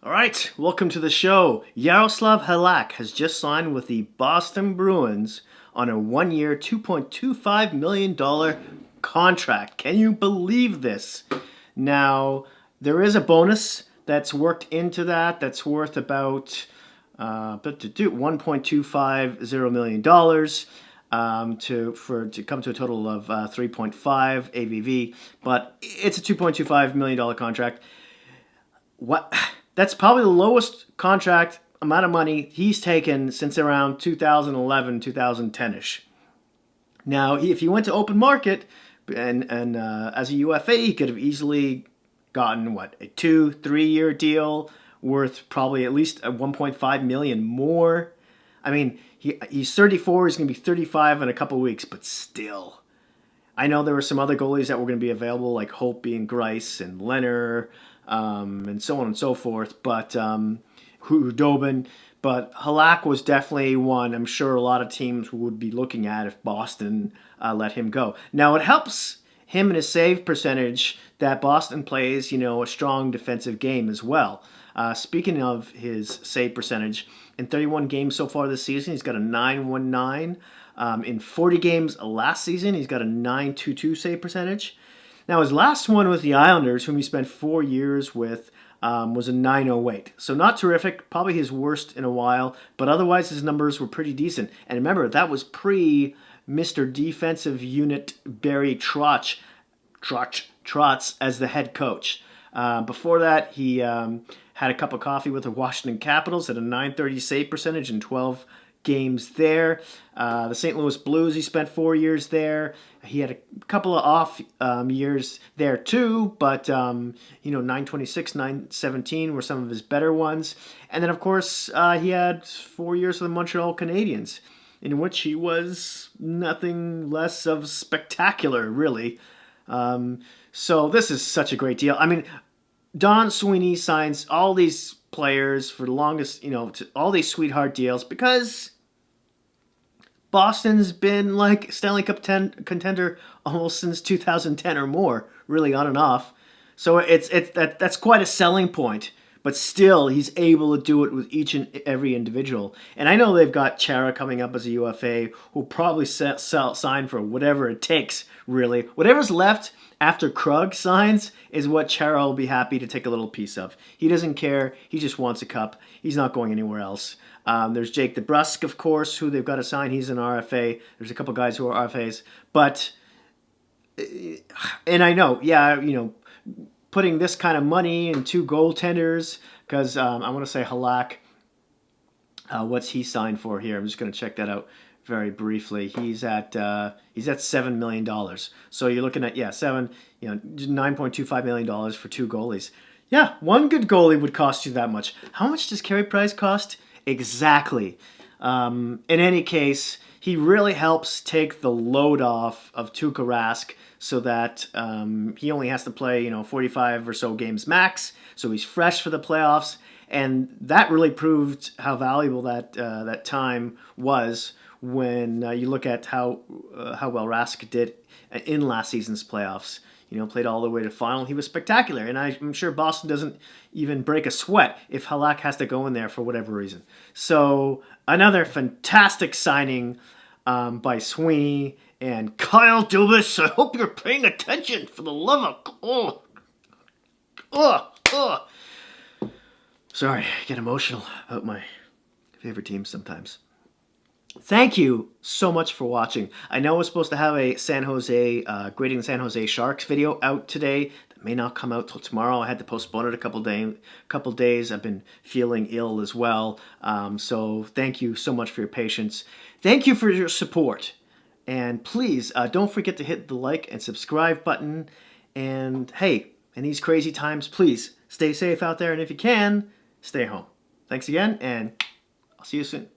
All right, welcome to the show. Yaroslav Halak has just signed with the Boston Bruins on a one-year, $2.25 million contract. Can you believe this? Now, there is a bonus that's worked into that that's worth about $1.250 million to come to a total of 3.5 AVV, but it's a $2.25 million contract. What? That's probably the lowest contract amount of money he's taken since around 2011, 2010-ish. Now, if he went to open market and as a UFA, he could have easily gotten, a 2-3 year deal worth probably at least $1.5 million more. I mean, he's 34, he's going to be 35 in a couple weeks, but still. I know there were some other goalies that were going to be available, like Holtby and Grice and Leonard, and so on and so forth, but Hudobin. But Halak was definitely one I'm sure a lot of teams would be looking at if Boston let him go. Now, it helps him in his save percentage that Boston plays, a strong defensive game as well. Speaking of his save percentage, in 31 games so far this season, he's got a 9.19. In 40 games last season, he's got a 9.22 save percentage. Now, his last one with the Islanders, whom he spent 4 years with, was a 9.08. So not terrific, probably his worst in a while, but otherwise his numbers were pretty decent. And remember, that was pre-Mr. Defensive Unit Barry Trotz as the head coach. Before that, he had a cup of coffee with the Washington Capitals at a 9.30 save percentage in 12 games there. The St. Louis Blues, he spent 4 years there. He had a couple of off years there too, but 926, 917 were some of his better ones. And then, of course, he had 4 years with the Montreal Canadiens, in which he was nothing less of spectacular, really. So this is such a great deal. I mean, Don Sweeney signs all these players for the longest, all these sweetheart deals because Boston's been like Stanley Cup contender almost since 2010 or more, really on and off. So that's quite a selling point. But still, he's able to do it with each and every individual. And I know they've got Chara coming up as a UFA, who'll probably sign for whatever it takes, really. Whatever's left after Krug signs is what Chara will be happy to take a little piece of. He doesn't care. He just wants a cup. He's not going anywhere else. There's Jake DeBrusk, of course, who they've got to sign. He's an RFA. There's a couple guys who are RFAs. But, and I know, putting this kind of money in two goaltenders, because I want to say Halak, what's he signed for here? I'm just going to check that out very briefly. He's at $7 million. So you're looking at $9.25 million for two goalies. Yeah, one good goalie would cost you that much. How much does Carey Price cost? Exactly. In any case, he really helps take the load off of Tuukka Rask so that he only has to play 45 or so games max, so he's fresh for the playoffs, and that really proved how valuable that time was when you look at how well Rask did in last season's playoffs. Played all the way to final. He was spectacular, and I'm sure Boston doesn't even break a sweat if Halak has to go in there for whatever reason. So another fantastic signing by Sweeney and Kyle Dubas. I hope you're paying attention, for the love of... Sorry, I get emotional about my favorite teams sometimes. Thank you so much for watching. I know I was supposed to have a grading the San Jose Sharks video out today. That may not come out till tomorrow. I had to postpone it a couple days. I've been feeling ill as well. So thank you so much for your patience. Thank you for your support. And please, don't forget to hit the like and subscribe button. And hey, in these crazy times, please stay safe out there. And if you can, stay home. Thanks again, and I'll see you soon.